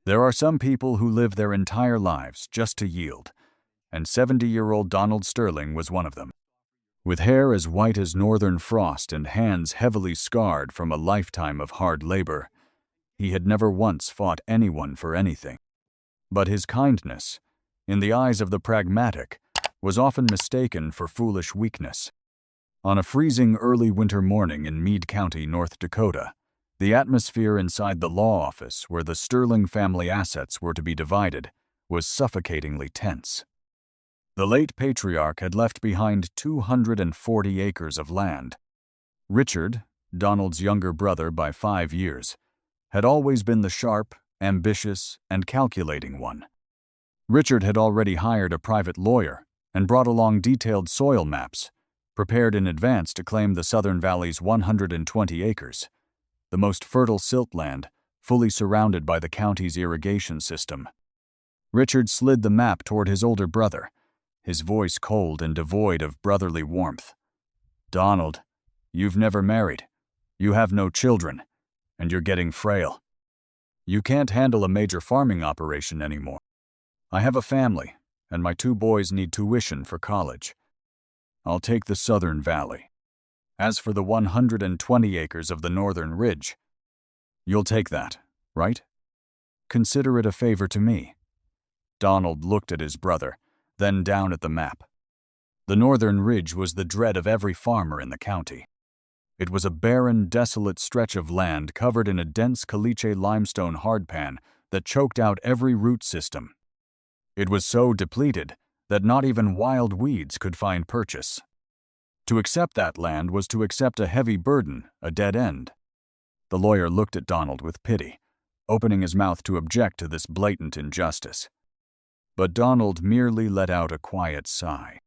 There are some people who live their entire lives just to yield, and 70-year-old Donald Sterling was one of them. With hair as white as northern frost and hands heavily scarred from a lifetime of hard labor, he had never once fought anyone for anything. But his kindness, in the eyes of the pragmatic, was often mistaken for foolish weakness. On a freezing early winter morning in Meade County, North Dakota, the atmosphere inside the law office where the Sterling family assets were to be divided was suffocatingly tense. The late patriarch had left behind 240 acres of land. Richard, Donald's younger brother by 5 years, had always been the sharp, ambitious, and calculating one. Richard had already hired a private lawyer and brought along detailed soil maps, prepared in advance to claim the Southern Valley's 120 acres, the most fertile silt land, fully surrounded by the county's irrigation system. Richard slid the map toward his older brother, his voice cold and devoid of brotherly warmth. "Donald, you've never married. You have no children, and you're getting frail. You can't handle a major farming operation anymore. I have a family, and my 2 boys need tuition for college. I'll take the Southern Valley. As for the 120 acres of the Northern Ridge, you'll take that, right? Consider it a favor to me." Donald looked at his brother, then down at the map. The Northern Ridge was the dread of every farmer in the county. It was a barren, desolate stretch of land covered in a dense caliche limestone hardpan that choked out every root system. It was so depleted that not even wild weeds could find purchase. To accept that land was to accept a heavy burden, a dead end. The lawyer looked at Donald with pity, opening his mouth to object to this blatant injustice. But Donald merely let out a quiet sigh.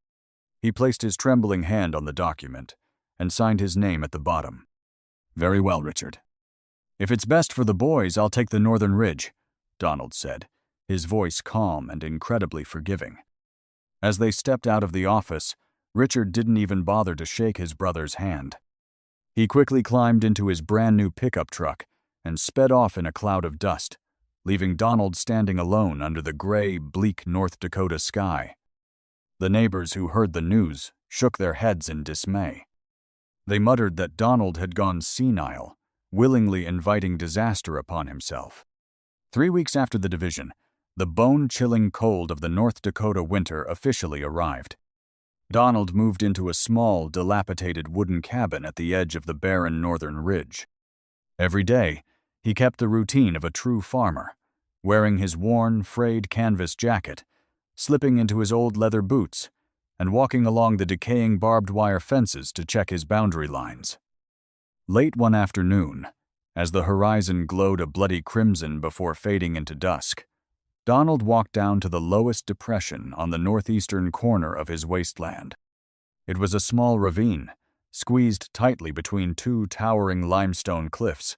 He placed his trembling hand on the document and signed his name at the bottom. "Very well, Richard. If it's best for the boys, I'll take the Northern Ridge," Donald said, his voice calm and incredibly forgiving. As they stepped out of the office, Richard didn't even bother to shake his brother's hand. He quickly climbed into his brand-new pickup truck and sped off in a cloud of dust, leaving Donald standing alone under the gray, bleak North Dakota sky. The neighbors who heard the news shook their heads in dismay. They muttered that Donald had gone senile, willingly inviting disaster upon himself. 3 weeks after the division, the bone-chilling cold of the North Dakota winter officially arrived. Donald moved into a small, dilapidated wooden cabin at the edge of the barren Northern Ridge. Every day, he kept the routine of a true farmer, wearing his worn, frayed canvas jacket, slipping into his old leather boots, and walking along the decaying barbed wire fences to check his boundary lines. Late one afternoon, as the horizon glowed a bloody crimson before fading into dusk, Donald walked down to the lowest depression on the northeastern corner of his wasteland. It was a small ravine, squeezed tightly between 2 towering limestone cliffs.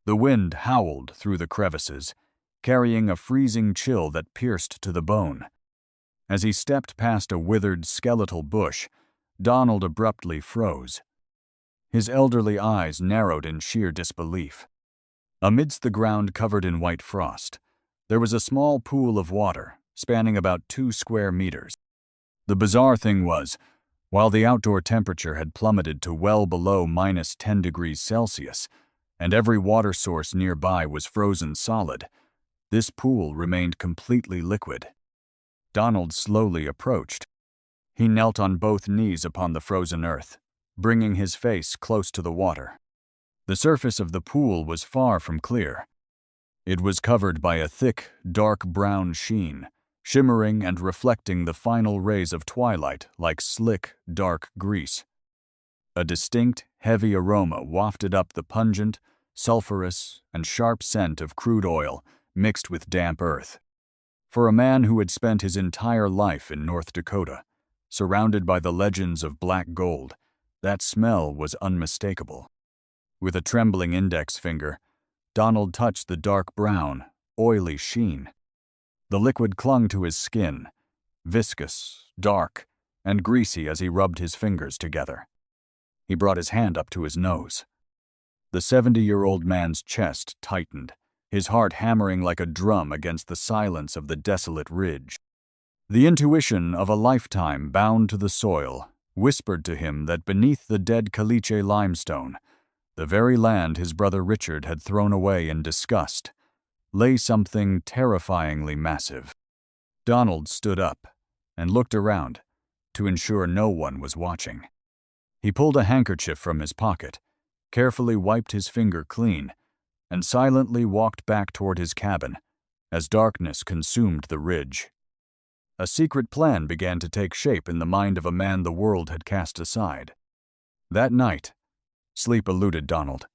The wind howled through the crevices, carrying a freezing chill that pierced to the bone. As he stepped past a withered skeletal bush, Donald abruptly froze. His elderly eyes narrowed in sheer disbelief. Amidst the ground covered in white frost, there was a small pool of water, spanning about 2 square meters. The bizarre thing was, while the outdoor temperature had plummeted to well below -10 degrees Celsius, and every water source nearby was frozen solid, this pool remained completely liquid. Donald slowly approached. He knelt on both knees upon the frozen earth, bringing his face close to the water. The surface of the pool was far from clear. It was covered by a thick, dark brown sheen, shimmering and reflecting the final rays of twilight like slick, dark grease. A distinct, heavy aroma wafted up the pungent, sulfurous, and sharp scent of crude oil mixed with damp earth. For a man who had spent his entire life in North Dakota, surrounded by the legends of black gold, that smell was unmistakable. With a trembling index finger, Donald touched the dark brown, oily sheen. The liquid clung to his skin, viscous, dark, and greasy as he rubbed his fingers together. He brought his hand up to his nose. The 70-year-old man's chest tightened, his heart hammering like a drum against the silence of the desolate ridge. The intuition of a lifetime bound to the soil whispered to him that beneath the dead caliche limestone, the very land his brother Richard had thrown away in disgust, lay something terrifyingly massive. Donald stood up and looked around to ensure no one was watching. He pulled a handkerchief from his pocket, carefully wiped his finger clean, and silently walked back toward his cabin as darkness consumed the ridge. A secret plan began to take shape in the mind of a man the world had cast aside. That night, sleep eluded Donald.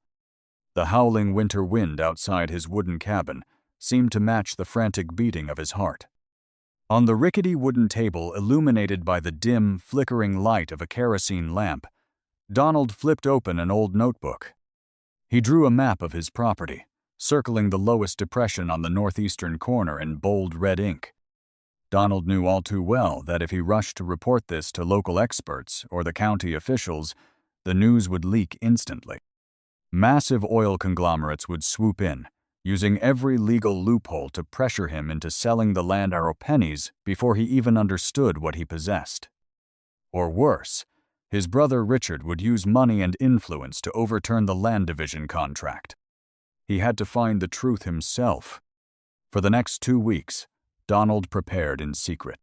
The howling winter wind outside his wooden cabin seemed to match the frantic beating of his heart. On the rickety wooden table illuminated by the dim, flickering light of a kerosene lamp, Donald flipped open an old notebook. He drew a map of his property, circling the lowest depression on the northeastern corner in bold red ink. Donald knew all too well that if he rushed to report this to local experts or the county officials, the news would leak instantly. Massive oil conglomerates would swoop in, using every legal loophole to pressure him into selling the land for pennies before he even understood what he possessed. Or worse, his brother Richard would use money and influence to overturn the land division contract. He had to find the truth himself. For the next 2 weeks, Donald prepared in secret.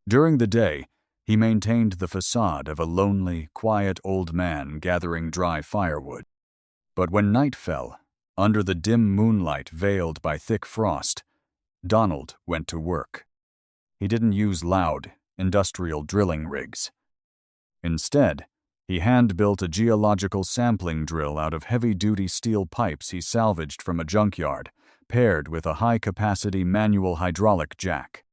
During the day, he maintained the facade of a lonely, quiet old man gathering dry firewood. But when night fell, under the dim moonlight veiled by thick frost, Donald went to work. He didn't use loud, industrial drilling rigs. Instead, he hand-built a geological sampling drill out of heavy-duty steel pipes he salvaged from a junkyard, paired with a high-capacity manual hydraulic jack.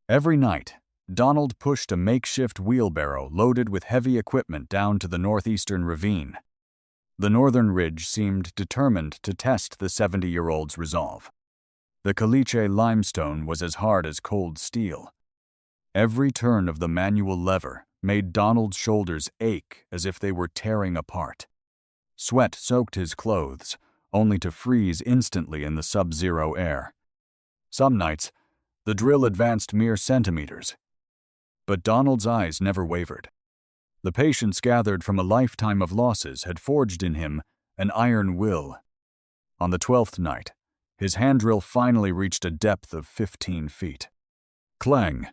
Every night, Donald pushed a makeshift wheelbarrow loaded with heavy equipment down to the northeastern ravine. The northern ridge seemed determined to test the 70-year-old's resolve. The caliche limestone was as hard as cold steel. Every turn of the manual lever made Donald's shoulders ache as if they were tearing apart. Sweat soaked his clothes, only to freeze instantly in the sub-zero air. Some nights, the drill advanced mere centimeters. But Donald's eyes never wavered. The patience gathered from a lifetime of losses had forged in him an iron will. On the 12th night, his hand drill finally reached a depth of 15 feet. Clang!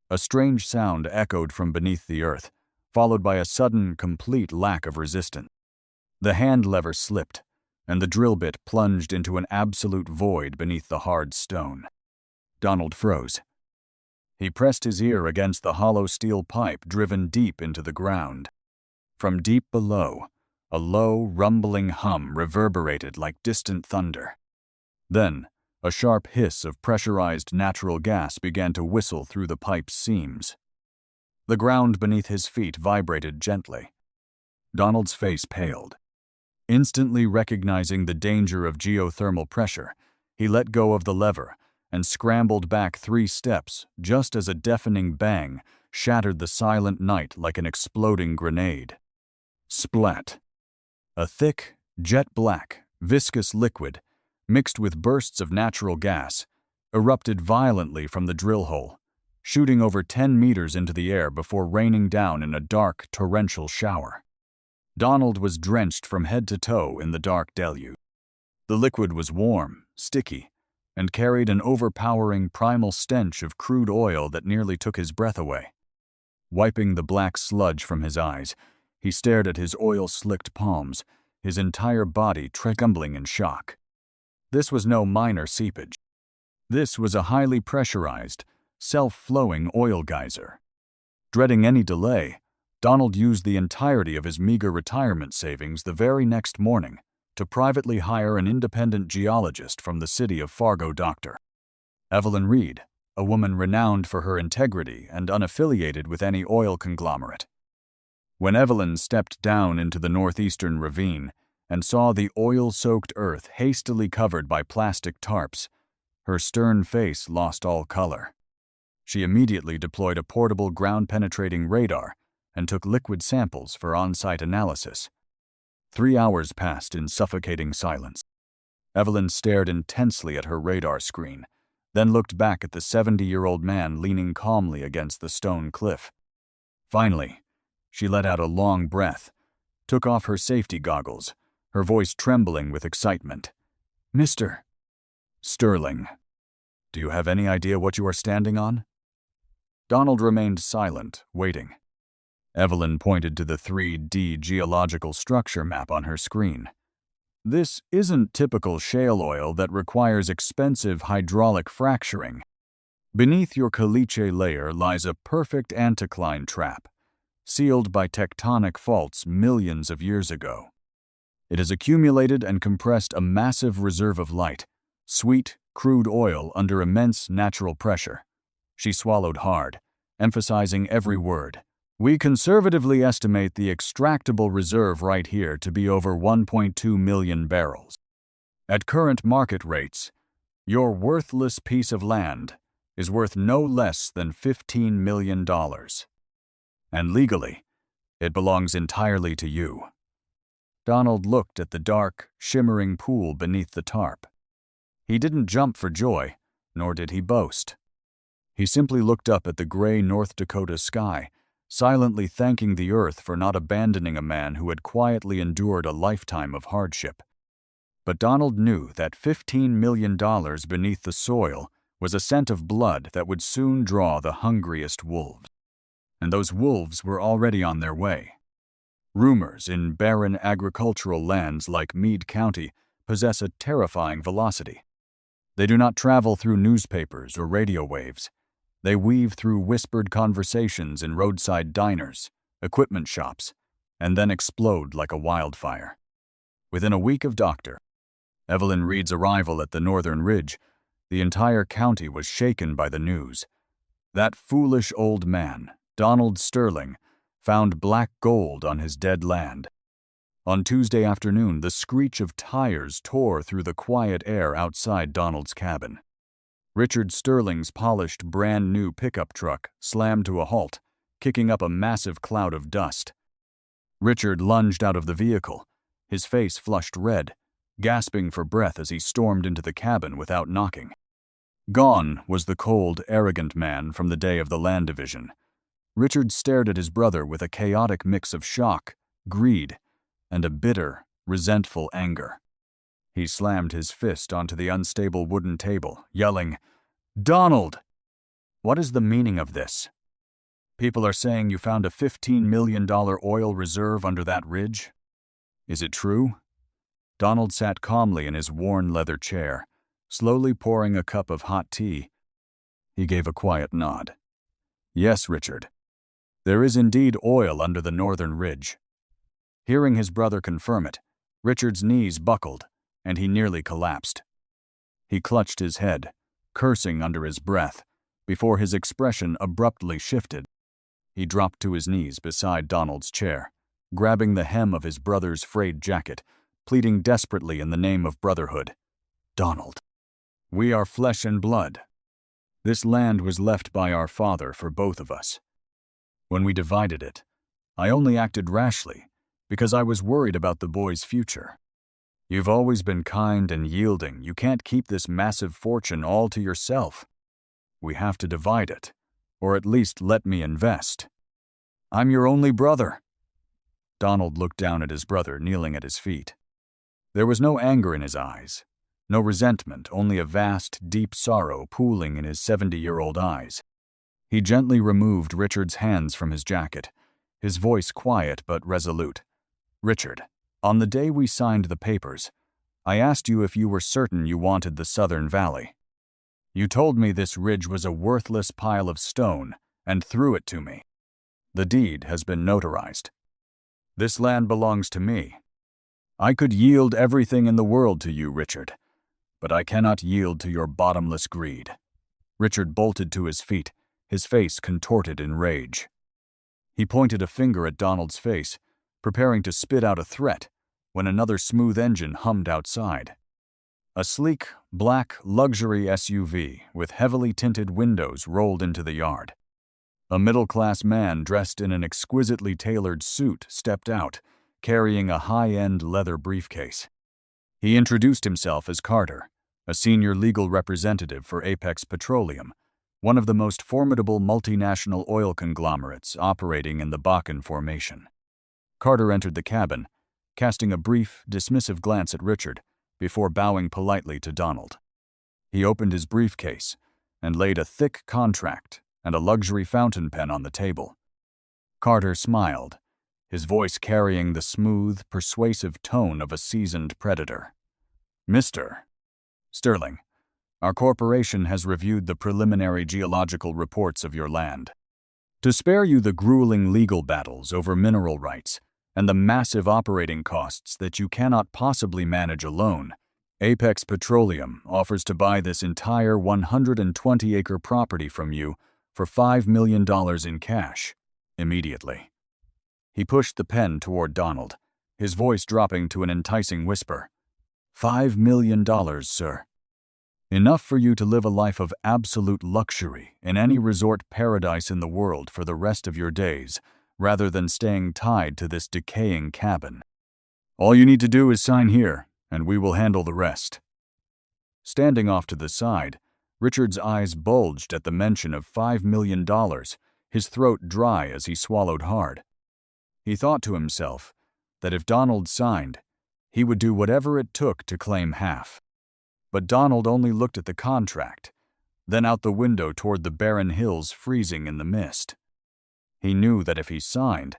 A strange sound echoed from beneath the earth, followed by a sudden, complete lack of resistance. The hand lever slipped, and the drill bit plunged into an absolute void beneath the hard stone. Donald froze. He pressed his ear against the hollow steel pipe driven deep into the ground. From deep below, a low, rumbling hum reverberated like distant thunder. Then, a sharp hiss of pressurized natural gas began to whistle through the pipe's seams. The ground beneath his feet vibrated gently. Donald's face paled. Instantly recognizing the danger of geothermal pressure, he let go of the lever and scrambled back 3 steps just as a deafening bang shattered the silent night like an exploding grenade. Splat! A thick, jet-black, viscous liquid, mixed with bursts of natural gas, erupted violently from the drill hole, shooting over 10 meters into the air before raining down in a dark, torrential shower. Donald was drenched from head to toe in the dark deluge. The liquid was warm, sticky, and carried an overpowering primal stench of crude oil that nearly took his breath away. Wiping the black sludge from his eyes, he stared at his oil-slicked palms, his entire body trembling in shock. This was no minor seepage. This was a highly pressurized, self-flowing oil geyser. Dreading any delay, Donald used the entirety of his meager retirement savings the very next morning to privately hire an independent geologist from the city of Fargo, Dr. Evelyn Reed, a woman renowned for her integrity and unaffiliated with any oil conglomerate. When Evelyn stepped down into the northeastern ravine and saw the oil-soaked earth hastily covered by plastic tarps, her stern face lost all color. She immediately deployed a portable ground-penetrating radar and took liquid samples for on-site analysis. 3 hours passed in suffocating silence. Evelyn stared intensely at her radar screen, then looked back at the 70-year-old man leaning calmly against the stone cliff. Finally, she let out a long breath, took off her safety goggles, her voice trembling with excitement. "Mr. Sterling, do you have any idea what you are standing on?" Donald remained silent, waiting. Evelyn pointed to the 3D geological structure map on her screen. "This isn't typical shale oil that requires expensive hydraulic fracturing. Beneath your caliche layer lies a perfect anticline trap, sealed by tectonic faults millions of years ago. It has accumulated and compressed a massive reserve of light, sweet, crude oil under immense natural pressure." She swallowed hard, emphasizing every word. "We conservatively estimate the extractable reserve right here to be over 1.2 million barrels. At current market rates, your worthless piece of land is worth no less than $15 million. And legally, it belongs entirely to you." Donald looked at the dark, shimmering pool beneath the tarp. He didn't jump for joy, nor did he boast. He simply looked up at the gray North Dakota sky, silently thanking the earth for not abandoning a man who had quietly endured a lifetime of hardship. But Donald knew that $15 million beneath the soil was a scent of blood that would soon draw the hungriest wolves. And those wolves were already on their way. Rumors in barren agricultural lands like Meade County possess a terrifying velocity. They do not travel through newspapers or radio waves. They weave through whispered conversations in roadside diners, equipment shops, and then explode like a wildfire. Within a week of Dr. Evelyn Reed's arrival at the Northern Ridge, the entire county was shaken by the news. That foolish old man, Donald Sterling, found black gold on his dead land. On Tuesday afternoon, the screech of tires tore through the quiet air outside Donald's cabin. Richard Sterling's polished, brand-new pickup truck slammed to a halt, kicking up a massive cloud of dust. Richard lunged out of the vehicle, his face flushed red, gasping for breath as he stormed into the cabin without knocking. Gone was the cold, arrogant man from the day of the land division. Richard stared at his brother with a chaotic mix of shock, greed, and a bitter, resentful anger. He slammed his fist onto the unstable wooden table, yelling, "Donald! What is the meaning of this? People are saying you found a $15 million oil reserve under that ridge? Is it true?" Donald sat calmly in his worn leather chair, slowly pouring a cup of hot tea. He gave a quiet nod. "Yes, Richard. There is indeed oil under the northern ridge." Hearing his brother confirm it, Richard's knees buckled, and he nearly collapsed. He clutched his head, cursing under his breath, before his expression abruptly shifted. He dropped to his knees beside Donald's chair, grabbing the hem of his brother's frayed jacket, pleading desperately in the name of brotherhood. "Donald, we are flesh and blood. This land was left by our father for both of us. When we divided it, I only acted rashly because I was worried about the boy's future. You've always been kind and yielding. You can't keep this massive fortune all to yourself. We have to divide it, or at least let me invest. I'm your only brother." Donald looked down at his brother kneeling at his feet. There was no anger in his eyes, no resentment, only a vast, deep sorrow pooling in his 70-year-old eyes. He gently removed Richard's hands from his jacket, his voice quiet but resolute. "Richard, on the day we signed the papers, I asked you if you were certain you wanted the Southern Valley. You told me this ridge was a worthless pile of stone and threw it to me. The deed has been notarized. This land belongs to me. I could yield everything in the world to you, Richard, but I cannot yield to your bottomless greed." Richard bolted to his feet, his face contorted in rage. He pointed a finger at Donald's face, preparing to spit out a threat, when another smooth engine hummed outside. A sleek, black luxury SUV with heavily tinted windows rolled into the yard. A middle-class man dressed in an exquisitely tailored suit stepped out, carrying a high-end leather briefcase. He introduced himself as Carter, a senior legal representative for Apex Petroleum, one of the most formidable multinational oil conglomerates operating in the Bakken Formation. Carter entered the cabin, casting a brief, dismissive glance at Richard before bowing politely to Donald. He opened his briefcase and laid a thick contract and a luxury fountain pen on the table. Carter smiled, his voice carrying the smooth, persuasive tone of a seasoned predator. "Mr. Sterling, our corporation has reviewed the preliminary geological reports of your land. To spare you the grueling legal battles over mineral rights and the massive operating costs that you cannot possibly manage alone, Apex Petroleum offers to buy this entire 120-acre property from you for $5 million in cash, immediately." He pushed the pen toward Donald, his voice dropping to an enticing whisper. $5 million, sir. Enough for you to live a life of absolute luxury in any resort paradise in the world for the rest of your days, rather than staying tied to this decaying cabin. All you need to do is sign here, and we will handle the rest. Standing off to the side, Richard's eyes bulged at the mention of $5 million, his throat dry as he swallowed hard. He thought to himself that if Donald signed, he would do whatever it took to claim half. But Donald only looked at the contract, then out the window toward the barren hills freezing in the mist. He knew that if he signed,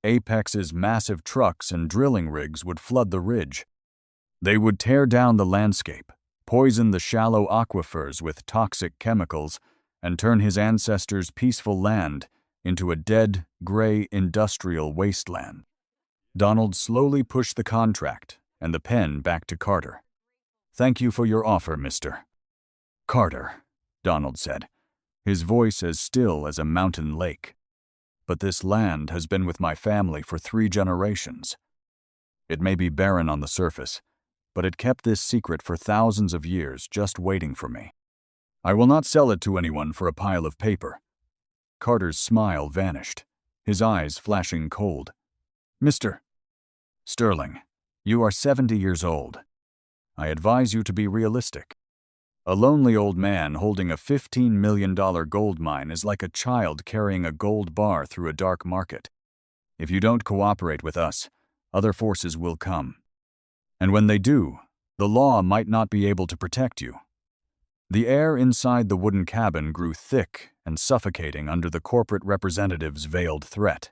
Apex's massive trucks and drilling rigs would flood the ridge. They would tear down the landscape, poison the shallow aquifers with toxic chemicals, and turn his ancestors' peaceful land into a dead, gray industrial wasteland. Donald slowly pushed the contract and the pen back to Carter. "Thank you for your offer, Mr. Carter," Donald said, his voice as still as a mountain lake. "But this land has been with my family for 3 generations. It may be barren on the surface, but it kept this secret for thousands of years just waiting for me. I will not sell it to anyone for a pile of paper." Carter's smile vanished, his eyes flashing cold. "Mr. Sterling, you are 70 years old. I advise you to be realistic. A lonely old man holding a $15 million gold mine is like a child carrying a gold bar through a dark market. If you don't cooperate with us, other forces will come. And when they do, the law might not be able to protect you." The air inside the wooden cabin grew thick and suffocating under the corporate representative's veiled threat.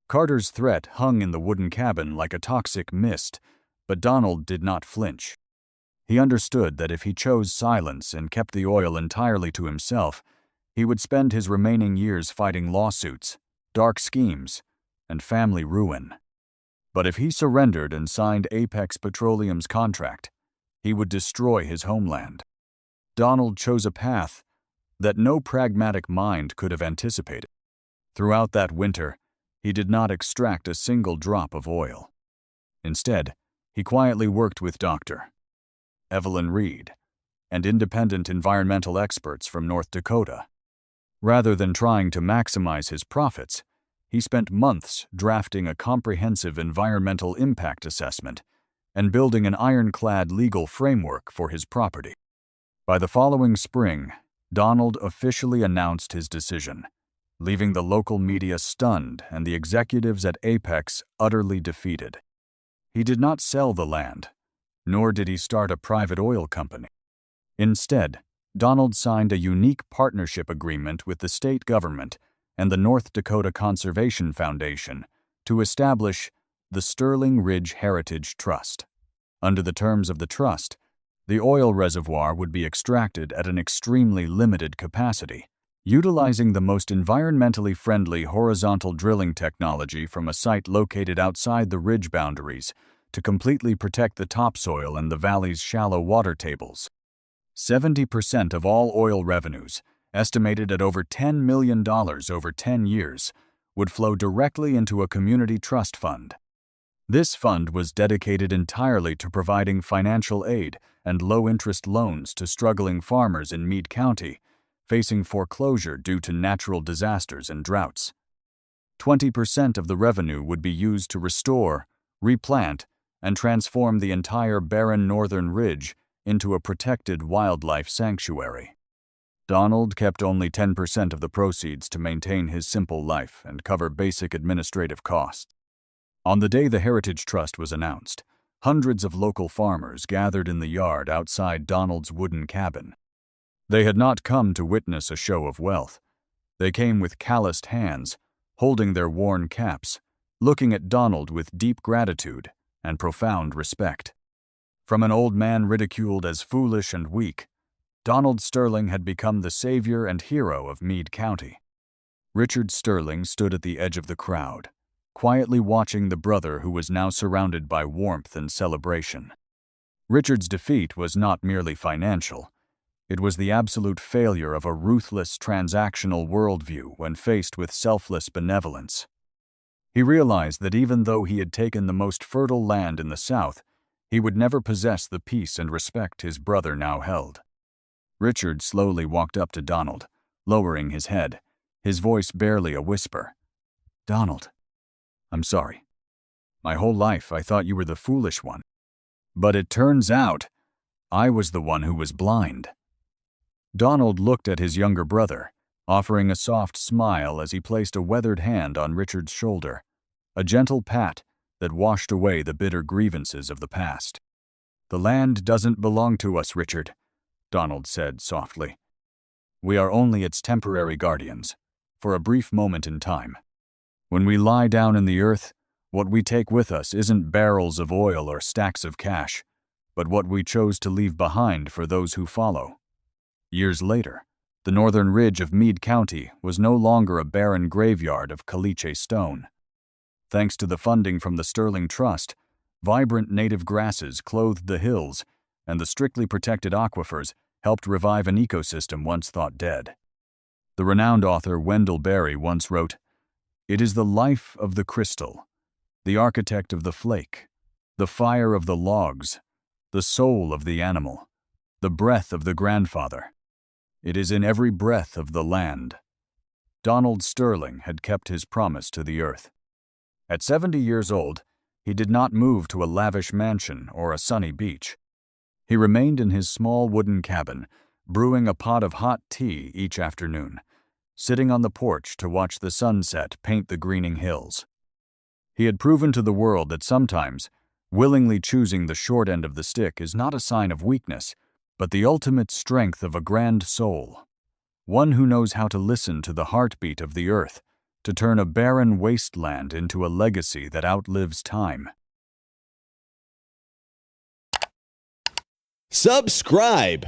Carter's threat hung in the wooden cabin like a toxic mist, but Donald did not flinch. He understood that if he chose silence and kept the oil entirely to himself, he would spend his remaining years fighting lawsuits, dark schemes, and family ruin. But if he surrendered and signed Apex Petroleum's contract, he would destroy his homeland. Donald chose a path that no pragmatic mind could have anticipated. Throughout that winter, he did not extract a single drop of oil. Instead, he quietly worked with Dr. Evelyn Reed and independent environmental experts from North Dakota. Rather than trying to maximize his profits, he spent months drafting a comprehensive environmental impact assessment and building an ironclad legal framework for his property. By the following spring, Donald officially announced his decision, leaving the local media stunned and the executives at Apex utterly defeated. He did not sell the land, nor did he start a private oil company. Instead, Donald signed a unique partnership agreement with the state government and the North Dakota Conservation Foundation to establish the Sterling Ridge Heritage Trust. Under the terms of the trust, the oil reservoir would be extracted at an extremely limited capacity, utilizing the most environmentally friendly horizontal drilling technology from a site located outside the ridge boundaries to completely protect the topsoil and the valley's shallow water tables. 70% of all oil revenues, estimated at over $10 million over 10 years, would flow directly into a community trust fund. This fund was dedicated entirely to providing financial aid and low-interest loans to struggling farmers in Meade County, facing foreclosure due to natural disasters and droughts. 20% of the revenue would be used to restore, replant, and transform the entire barren northern ridge into a protected wildlife sanctuary. Donald kept only 10% of the proceeds to maintain his simple life and cover basic administrative costs. On the day the Heritage Trust was announced, hundreds of local farmers gathered in the yard outside Donald's wooden cabin. They had not come to witness a show of wealth. They came with calloused hands, holding their worn caps, looking at Donald with deep gratitude and profound respect. From an old man ridiculed as foolish and weak, Donald Sterling had become the savior and hero of Meade County. Richard Sterling stood at the edge of the crowd, quietly watching the brother who was now surrounded by warmth and celebration. Richard's defeat was not merely financial. It was the absolute failure of a ruthless transactional worldview when faced with selfless benevolence. He realized that even though he had taken the most fertile land in the South, he would never possess the peace and respect his brother now held. Richard slowly walked up to Donald, lowering his head, his voice barely a whisper. "Donald, I'm sorry. My whole life I thought you were the foolish one. But it turns out I was the one who was blind." Donald looked at his younger brother, offering a soft smile as he placed a weathered hand on Richard's shoulder, a gentle pat that washed away the bitter grievances of the past. "The land doesn't belong to us, Richard," Donald said softly. "We are only its temporary guardians, for a brief moment in time. When we lie down in the earth, what we take with us isn't barrels of oil or stacks of cash, but what we chose to leave behind for those who follow." Years later, the northern ridge of Meade County was no longer a barren graveyard of caliche stone. Thanks to the funding from the Sterling Trust, vibrant native grasses clothed the hills, and the strictly protected aquifers helped revive an ecosystem once thought dead. The renowned author Wendell Berry once wrote, "It is the life of the crystal, the architect of the flake, the fire of the logs, the soul of the animal, the breath of the grandfather. It is in every breath of the land." Donald Sterling had kept his promise to the earth. At 70 years old, he did not move to a lavish mansion or a sunny beach. He remained in his small wooden cabin, brewing a pot of hot tea each afternoon, sitting on the porch to watch the sunset paint the greening hills. He had proven to the world that sometimes, willingly choosing the short end of the stick is not a sign of weakness, but the ultimate strength of a grand soul, one who knows how to listen to the heartbeat of the earth, to turn a barren wasteland into a legacy that outlives time. Subscribe.